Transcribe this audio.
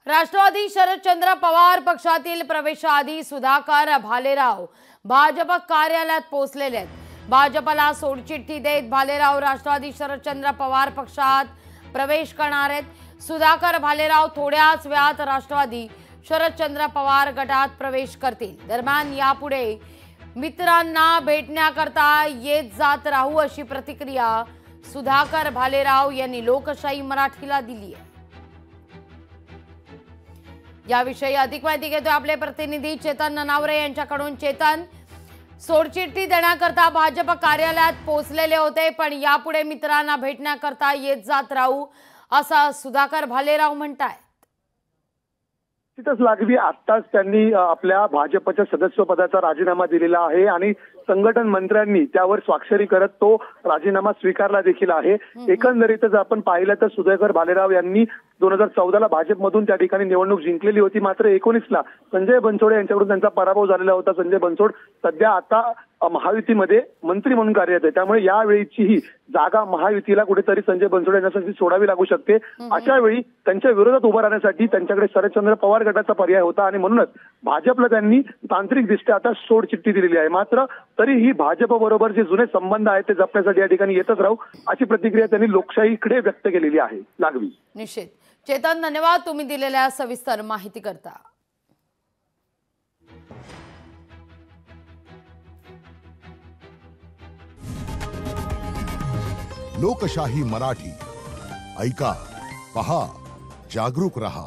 राष्ट्रवादी शरदचंद्र पवार पक्षातील प्रवेशाआधी सुधाकर भालेराव भाजप कार्यालयात पोहोचलेले आहेत। भाजपला सोडचिठ्ठी देत भालेराव राष्ट्रवादी शरदचंद्र पवार पक्षात प्रवेश करणार आहेत। सुधाकर भालेराव थोड्याच वेळात राष्ट्रवादी शरदचंद्र पवार गटात प्रवेश करतील। दरम्यान यापुढे मित्रांना भेटण्याकरता येत जात राहू अशी प्रतिक्रिया सुधाकर भालेराव यांनी लोकशाही मराठीला दिली आहे। याविषयी अधिक माहिती घेतोय आपले प्रतिनिधी चेतन ननावरे यांच्याकडून। चेतन, सोडचिठ्ठी देण्याकरता भाजप कार्यालयात पोहोचलेले होते, पण यापुढे मित्रांना भेटण्याकरता येत जात राहू असं सुधाकर भालेराव म्हणतायत। तिथंच लागवी आत्ताच त्यांनी आपल्या भाजपच्या सदस्यपदाचा राजीनामा दिलेला आहे आणि संघटन मंत्र्यांनी त्यावर स्वाक्षरी करत तो राजीनामा स्वीकारला देखील आहे। एकंदरीतच आपण पाहिलं तर सुधाकर भालेराव यांनी 2014ला भाजपमधून त्या ठिकाणी निवडणूक जिंकलेली होती, मात्र 19ला संजय बनसोडे यांच्याकडून त्यांचा पराभव झालेला होता। संजय बनसोड सध्या आता महायुतीमध्ये मंत्री म्हणून कार्यरत आहे, त्यामुळे यावेळीची ही जागा महायुतीला कुठेतरी संजय बनसोडे यांच्यासाठी सोडावी लागू शकते। अशा वेळी त्यांच्या विरोधात उभं राहण्यासाठी त्यांच्याकडे शरदचंद्र पवार गटाचा पर्याय होता आणि म्हणूनच भाजपला त्यांनी तांत्रिकदृष्ट्या आता सोडचिठ्ठी दिलेली आहे। मात्र तरीही भाजप बरोबर जे जुने संबंध आहेत ते जपण्यासाठी या ठिकाणी येतच राहू अशी प्रतिक्रिया त्यांनी लोकशाहीकडे व्यक्त केलेली आहे। लागवी निश्चित चेतन, धन्यवाद तुम्ही दिलेल्या सविस्तर माहिती करता। लोकशाही मराठी ऐका, पहा, जागरूक रहा।